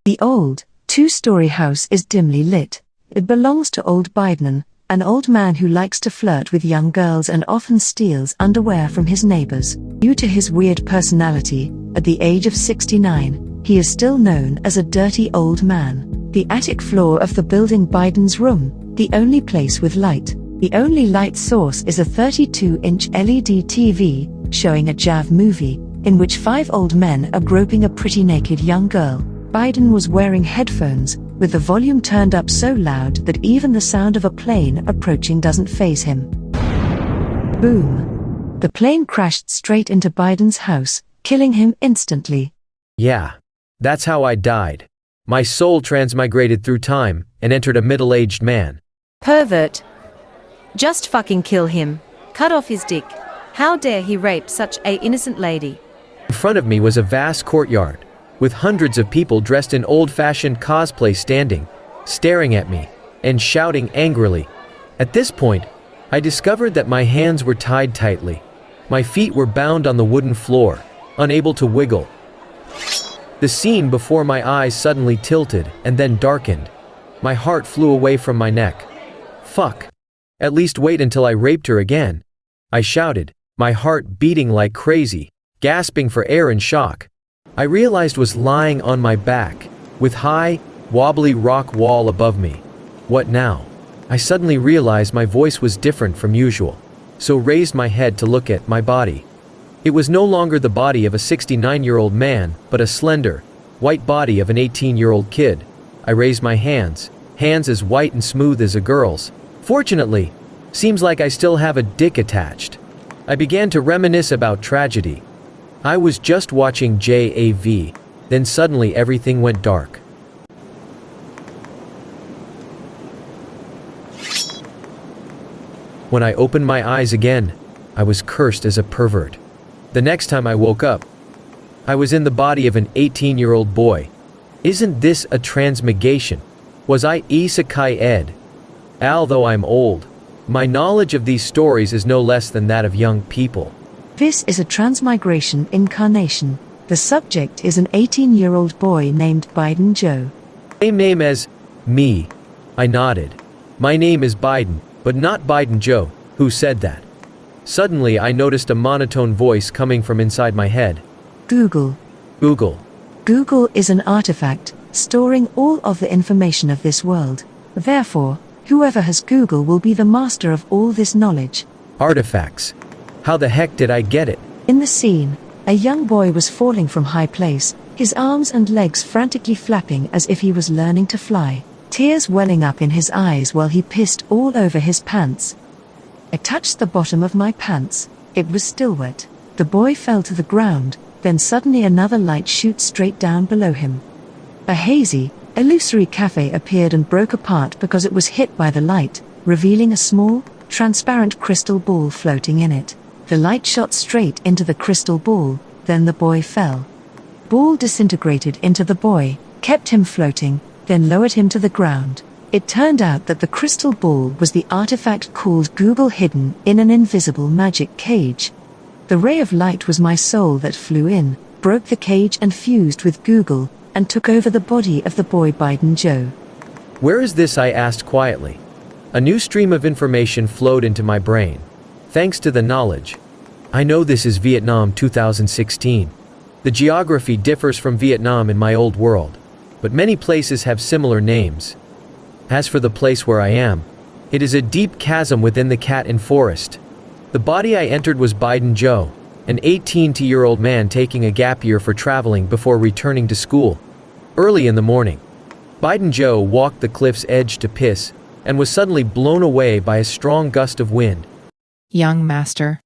The old, two-story house is dimly lit. It belongs to old Biden, an old man who likes to flirt with young girls and often steals underwear from his neighbors. Due to his weird personality, at the age of 69, he is still known as a dirty old man. The attic floor of the building Biden's room, the only place with light. The only light source is a 32-inch LED TV, showing a JAV movie, in which 5 old men are groping a pretty naked young girl. Biden was wearing headphones, with the volume turned up so loud that even the sound of a plane approaching doesn't faze him. Boom. The plane crashed straight into Biden's house, killing him instantly. Yeah. That's how I died. My soul transmigrated through time and entered a middle-aged man. Pervert. Just fucking kill him. Cut off his dick. How dare he rape such a innocent lady? In front of me was a vast courtyard, with hundreds of people dressed in old-fashioned cosplay standing, staring at me, and shouting angrily. At this point, I discovered that my hands were tied tightly. My feet were bound on the wooden floor, unable to wiggle. The scene before my eyes suddenly tilted and then darkened. My heart flew away from my neck. Fuck. At least wait until I raped her again. I shouted, my heart beating like crazy, gasping for air in shock. I realized was lying on my back, with high, wobbly rock wall above me. What now? I suddenly realized my voice was different from usual, so raised my head to look at my body. It was no longer the body of a 69-year-old man, but a slender, white body of an 18-year-old kid. I raised my hands as white and smooth as a girl's. Fortunately, seems like I still have a dick attached. I began to reminisce about tragedy. I was just watching JAV, then suddenly everything went dark. When I opened my eyes again, I was cursed as a pervert. The next time I woke up, I was in the body of an 18-year-old boy. Isn't this a transmigration? Was I Isekai Ed? Although I'm old, my knowledge of these stories is no less than that of young people. This is a transmigration incarnation. The subject is an 18-year-old boy named Biden Joe. Same name as me. I nodded. My name is Biden, but not Biden Joe. Who said that? Suddenly I noticed a monotone voice coming from inside my head. Google. Google. Google is an artifact, storing all of the information of this world. Therefore, whoever has Google will be the master of all this knowledge. Artifacts. How the heck did I get it? In the scene, a young boy was falling from high place, his arms and legs frantically flapping as if he was learning to fly, tears welling up in his eyes while he pissed all over his pants. I touched the bottom of my pants. It was still wet. The boy fell to the ground, then suddenly another light shoots straight down below him. A hazy, illusory cafe appeared and broke apart because it was hit by the light, revealing a small, transparent crystal ball floating in it. The light shot straight into the crystal ball, then the boy fell. Ball disintegrated into the boy, kept him floating, then lowered him to the ground. It turned out that the crystal ball was the artifact called Google hidden in an invisible magic cage. The ray of light was my soul that flew in, broke the cage and fused with Google, and took over the body of the boy Biden Joe. Where is this? I asked quietly. A new stream of information flowed into my brain. Thanks to the knowledge. I know this is Vietnam 2016. The geography differs from Vietnam in my old world, but many places have similar names. As for the place where I am, it is a deep chasm within the cat and forest. The body I entered was Biden Joe, an 18-year-old man taking a gap year for traveling before returning to school. Early in the morning, Biden Joe walked the cliff's edge to piss and was suddenly blown away by a strong gust of wind. Young master,